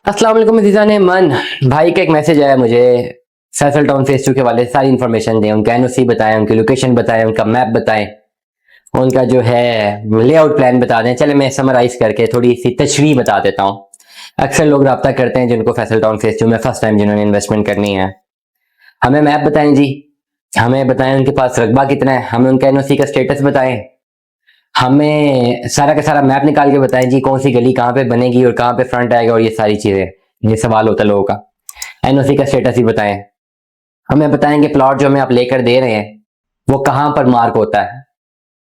अस्सलाम वालेकुम अज़ीज़ान ने मन भाई का एक मैसेज आया मुझे। फैसल टाउन फेज 2 के वाले सारी इन्फॉर्मेशन दें, उनका एनओसी बताएं, उनकी लोकेशन बताएं, उनका मैप बताएं, उनका जो है लेआउट प्लान बता दें। चले मैं समराइज करके थोड़ी सी तशरीह बता देता हूँ। अक्सर लोग रब्ता करते हैं जिनको फैसल टाउन फेज 2 में फर्स्ट टाइम जिन्होंने इन्वेस्टमेंट करनी है, हमें मैप बताएं जी, हमें बताएं उनके पास रकबा कितना है, हमें उनका एनओसी का स्टेटस बताएं, हमें सारा का सारा मैप निकाल के बताएं जी कौन सी गली कहाँ पे बनेगी और कहाँ पे फ्रंट आएगा और ये सारी चीजें। ये सवाल होता है लोगों का। एनओसी का स्टेटस ही बताएं। हमें बताएं कि प्लॉट जो हमें आप लेकर दे रहे हैं वो कहाँ पर मार्क होता है,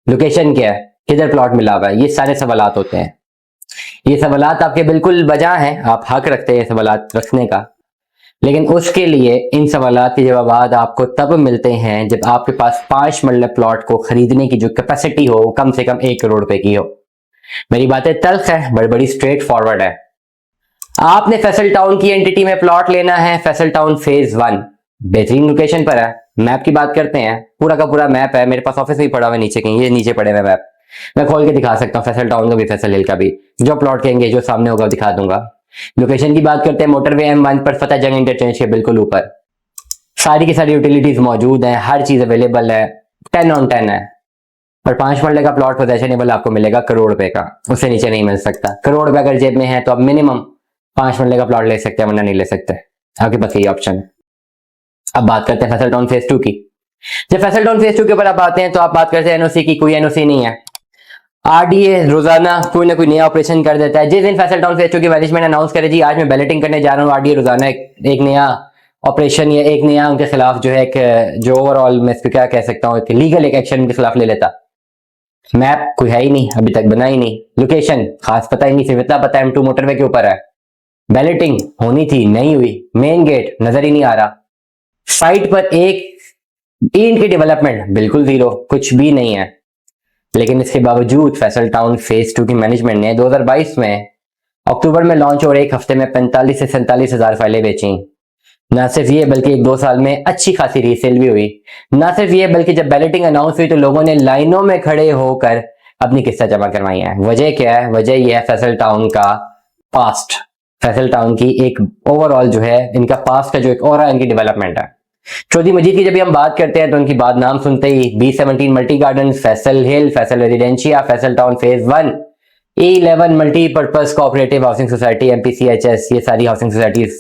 लोकेशन क्या है, किधर प्लॉट मिला हुआ है। ये सारे सवालात होते हैं। ये सवालात आपके बिल्कुल बजा हैं, आप हक रखते हैं सवालात रखने का, लेकिन उसके लिए इन सवालात के जवाब आपको तब मिलते हैं जब आपके पास 5 मरला प्लॉट को खरीदने की जो कैपेसिटी हो कम से कम 1 करोड़ रुपए की हो। मेरी बातें तल्ख है, बड़ी बड़ी स्ट्रेट फॉरवर्ड है। आपने फैसल टाउन की एंटिटी में प्लॉट लेना है, फैसल टाउन फेज 1 बेहतरीन लोकेशन पर है। मैप की बात करते हैं, पूरा का पूरा मैप है मेरे पास, ऑफिस में ही पड़ा हुआ है नीचे कहीं, ये नीचे पड़े हुए मैप मैं खोल के दिखा सकता हूँ। फैसल टाउन का भी, फैसल हिल का भी, जो प्लॉट कहेंगे जो सामने होगा दिखा दूंगा। लोकेशन की बात करते हैं, मोटरवे M1 पर फतेह जंग इंटरचेंज के बिल्कुल ऊपर। सारी की सारी यूटिलिटीज मौजूद है, हर चीज अवेलेबल है, 10 ऑन 10 है। पर 5 मरले का प्लॉट पोजेशनेबल आपको मिलेगा करोड़ रुपए का, उससे नीचे नहीं मिल सकता। करोड़ रुपए अगर जेब में है तो आप मिनिमम 5 मरले का प्लॉट ले सकते हैं, वरना नहीं ले सकते। आपके पास यही ऑप्शन है। अब बात करते हैं फैसल टाउन फेज 2 की। जब फैसल टाउन फेज 2 के ऊपर आप आते हैं तो आप बात करते हैं एनओसी की। कोई एनओसी नहीं है। आरडीए रोजाना कोई ना कोई नया ऑपरेशन कर देता है। जिस दिन फैसल टाउन फेज 2 की मैनेजमेंट अनाउंस करे जी आज मैं बैलेटिंग करने जा रहा हूँ, आरडीए रोजाना एक नया ऑपरेशन या एक नया उनके खिलाफ जो है एक जो ओवरऑल मैं इसको क्या कह सकता हूँ, एक लीगल एक एक्शन उनके खिलाफ ले लेता। मैप कोई है ही नहीं, अभी तक बना ही नहीं। लोकेशन खास पता ही नहीं, सिर्फ इतना पता है M2 मोटरवे के ऊपर है। बैलेटिंग होनी थी, नहीं हुई। मेन गेट नजर ही नहीं आ रहा। साइट पर एक ईंट की डेवलपमेंट बिल्कुल जीरो, कुछ भी नहीं है। लेकिन इसके बावजूद फैसल टाउन फेज 2 की मैनेजमेंट ने 2022 में अक्टूबर में लॉन्च और एक हफ्ते में 45 से 47 हजार फाइलें बेची। ना सिर्फ ये बल्कि 1-2 साल में अच्छी खासी रीसेल भी हुई। ना सिर्फ ये बल्कि जब बैलेटिंग अनाउंस हुई तो लोगों ने लाइनों में खड़े होकर अपनी किस्तें जमा करवाई हैं। वजह क्या है? वजह यह है फैसल टाउन का पास्ट, फैसल टाउन की एक ओवरऑल जो है इनका पास्ट का जो एक और इनकी डेवलपमेंट है। चौधरी मजीद की जब हम बात करते हैं तो उनकी बात नाम सुनते ही B17 multi garden, Faisal hill, Faisal residencia, Faisal town phase 1, E11 multipurpose cooperative housing society MPCHS, ये सारी हाउसिंग सोसाइटीज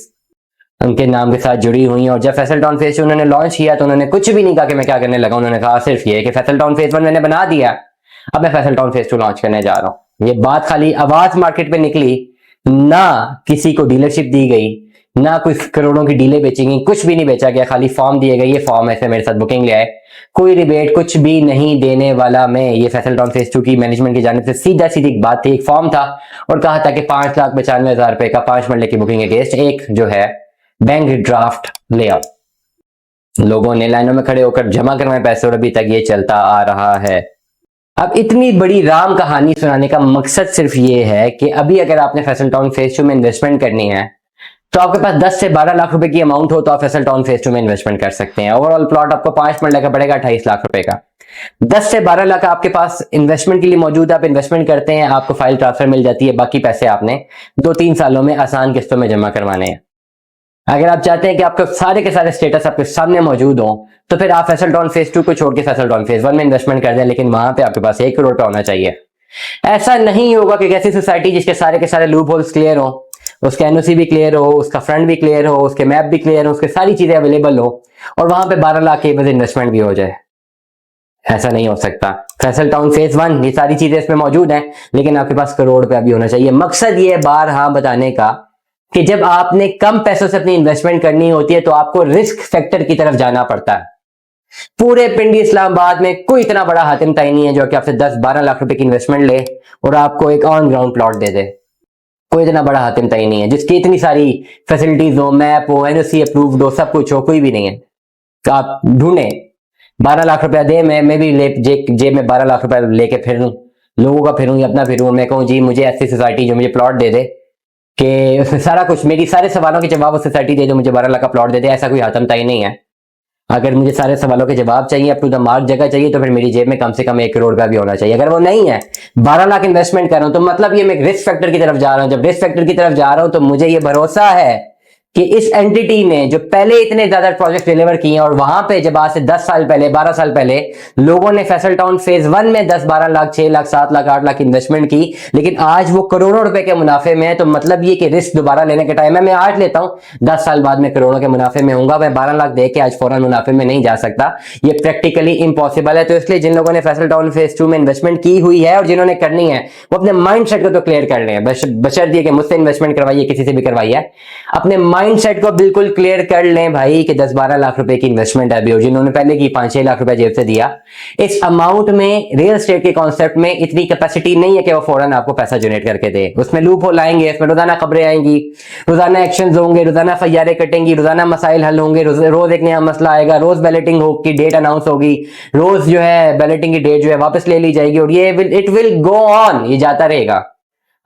उनके नाम के साथ जुड़ी हुई हैं। और जब फैसल टाउन फेज 2 उन्होंने लॉन्च किया तो उन्होंने कुछ भी नहीं कहा कि मैं क्या करने लगा। उन्होंने कहा सिर्फ ये कि फैसल टाउन फेज 1 मैंने बना दिया, अब मैं फैसल टाउन फेज 2 लॉन्च करने जा रहा हूँ। ये बात खाली आवाज मार्केट पे निकली, ना किसी को डीलरशिप दी गई, ना कुछ करोड़ों की डीलें बेची गई, कुछ भी नहीं बेचा गया। खाली फॉर्म दिए गए, ये फॉर्म ऐसे मेरे साथ बुकिंग ले आए, कोई रिबेट कुछ भी नहीं देने वाला मैं। ये फैसल टाउन फेज 2 की मैनेजमेंट की जानिब से सीधा सीधी बात थी, एक फॉर्म था और कहा था कि 5,95,000 रुपए का 5 मरले की बुकिंग अगेंस्ट एक जो है बैंक ड्राफ्ट ले आओ। लोगों ने लाइनों में खड़े होकर जमा करवाए पैसे और अभी तक ये चलता आ रहा है। अब इतनी बड़ी राम कहानी सुनाने का मकसद सिर्फ ये है कि अभी अगर आपने फैसल टाउन फेज 2 में इन्वेस्टमेंट करनी है तो आपके पास 10 से 12 लाख रुपए की अमाउंट हो तो आप फैसल टाउन फेज 2 में इन्वेस्टमेंट कर सकते हैं। ओवरऑल प्लॉट आपको 5 मरले का पड़ेगा 28 लाख रुपए का। 10 से 12 लाख आपके पास इन्वेस्टमेंट के लिए मौजूद है, आप इन्वेस्टमेंट करते हैं, आपको फाइल ट्रांसफर मिल जाती है, बाकी पैसे आपने 2-3 सालों में आसान किस्तों में जमा करवाने हैं। अगर आप चाहते हैं कि आपके सारे के सारे स्टेटस आपके सामने मौजूद हो तो फिर आप फैसल टाउन फेज 2 को छोड़ के फैसल टाउन फेज 1 में इन्वेस्टमेंट कर दें, लेकिन वहां पे आपके पास 1 करोड़ रुपया होना चाहिए। ऐसा नहीं होगा कि ऐसी सोसाइटी जिसके सारे के सारे लूप होल्स क्लियर हो, उसका एनओसी भी क्लियर हो, उसका फ्रंट भी क्लियर हो, उसके मैप भी क्लियर हो, उसके सारी चीजें अवेलेबल हो और वहां पे 12 लाख के बस इन्वेस्टमेंट भी हो जाए। ऐसा नहीं हो सकता। फैसल टाउन फेज 1 ये सारी चीजें इसमें मौजूद हैं, लेकिन आपके पास करोड़ रुपया भी होना चाहिए। मकसद ये बारहा बताने का कि जब आपने कम पैसों से अपनी इन्वेस्टमेंट करनी होती है तो आपको रिस्क फैक्टर की तरफ जाना पड़ता है। पूरे पिंडी इस्लामाबाद में कोई इतना बड़ा हातिम ताई नहीं है जो कि आपसे 10-12 लाख रुपए की इन्वेस्टमेंट ले और आपको एक ऑन ग्राउंड प्लॉट दे दे। कोई इतना बड़ा हातिम ताई नहीं है जिसकी इतनी सारी फैसिलिटीज हो, मैप हो, एनओसी अप्रूव्ड हो, सब कुछ हो, कोई भी नहीं है। तो आप ढूंढे 12 लाख रुपया दे, मैं भी जेब में 12 लाख रुपया लेके फिरूं, लोगों का फिरूं या अपना फिरूं, मैं कहूँ जी मुझे ऐसी सोसाइटी जो मुझे प्लॉट दे दे कि उसमें सारा कुछ मेरी सारे सवालों के जवाब उस सोसाइटी दे दो, मुझे 12 लाख का प्लॉट दे दे, ऐसा कोई हातम ताई नहीं है। अगर मुझे सारे सवालों के जवाब चाहिए, अप टू द मार्क जगह चाहिए, तो फिर मेरी जेब में कम से कम 1 करोड़ का भी होना चाहिए। अगर वो नहीं है, 12 लाख इन्वेस्टमेंट कर रहा हूं, तो मतलब ये मैं एक रिस्क फैक्टर की तरफ जा रहा हूं। जब रिस्क फैक्टर की तरफ जा रहा हूं, तो मुझे ये भरोसा है कि इस एंटिटी ने जो पहले इतने ज्यादा प्रोजेक्ट डिलीवर किए हैं, और वहां पे जब आज से 10 साल पहले, 12 साल पहले लोगों ने फैसल टाउन फेज 1 में 10-12 लाख, 6 लाख, 7 लाख, 8 लाख इन्वेस्टमेंट की, लेकिन आज वो करोड़ों रुपए के मुनाफे में है। तो मतलब ये कि रिस्क दोबारा लेने के टाइम है। मैं आज लेता हूं, 10 साल बाद में करोड़ों के मुनाफे में होऊंगा। मैं 12 लाख दे के आज फौरन मुनाफे में नहीं जा सकता, ये प्रैक्टिकली इम्पॉसिबल है। तो इसलिए जिन लोगों ने फैसल टाउन फेज 2 में इन्वेस्टमेंट की हुई है और जिन्होंने करनी है, वो अपने माइंड सेट को तो क्लियर कर लें, बशर्ते कि मुझसे इन्वेस्टमेंट करवाइए, किसी से भी करवाइए, अपने माइंड सेट को बिल्कुल क्लियर कर लें भाई कि 10-12 लाख रुपए की इन्वेस्टमेंट है अभी, और जिन्होंने पहले की 5-6 लाख रुपए जेब से दिया, इस अमाउंट में रियल एस्टेट के कॉन्सेप्ट में इतनी कैपेसिटी नहीं है कि वो फौरन आपको पैसा जनरेट करके दे। उसमें लूप होल आएंगे, इसमें रोजाना खबरें आएंगी, रोजाना एक्शंस होंगे, रोजाना फैयारे कटेंगी, रोजाना मसाइल हल होंगे, रोज एक नया मसला आएगा, रोज बैलेटिंग होगी, डेट अनाउंस होगी, रोज जो है बैलेटिंग की डेट जो है वापस ले ली जाएगी, और ये इट विल गो ऑन, ये जाता रहेगा।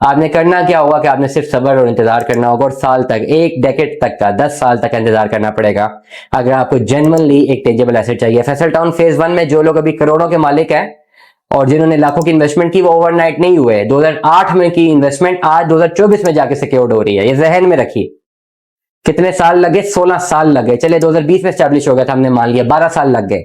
आपने करना क्या होगा कि आपने सिर्फ सब्र और इंतजार करना होगा, और साल तक, 1 डेकेड तक का, 10 साल तक का इंतजार करना पड़ेगा अगर आपको जेन्युइनली एक टेंजेबल एसेट चाहिए। फैसल टाउन फेज 1 में जो लोग अभी करोड़ों के मालिक हैं और जिन्होंने लाखों की इन्वेस्टमेंट की, वो ओवरनाइट नहीं हुए। 2008 में की इन्वेस्टमेंट आज 2024 में जाके सिक्योर्ड हो रही है, ये जहन में रखिए। कितने साल लगे? 16 साल लगे। चले 2020 में स्टैब्लिश हो गया था, हमने मान लिया 12 साल लग गए।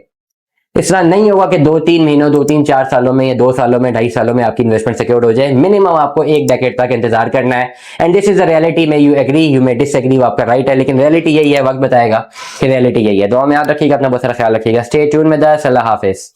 इस तरह नहीं होगा कि 2-3 महीनों, 2-3-4 सालों में, या 2 सालों में, 2.5 सालों में आपकी इन्वेस्टमेंट सिक्योर हो जाए। मिनिमम आपको 1 डेकेड तक इंतजार करना है। And this is the reality. May you agree, you may disagree, वो आपका राइट है, लेकिन रियलिटी यही है। वक्त बताएगा कि रियलिटी यही है। दुआ में याद रखिएगा, अपना बहुत सारा ख्याल रखिएगा। स्टे ट्यून में द। अल्लाह हाफिज।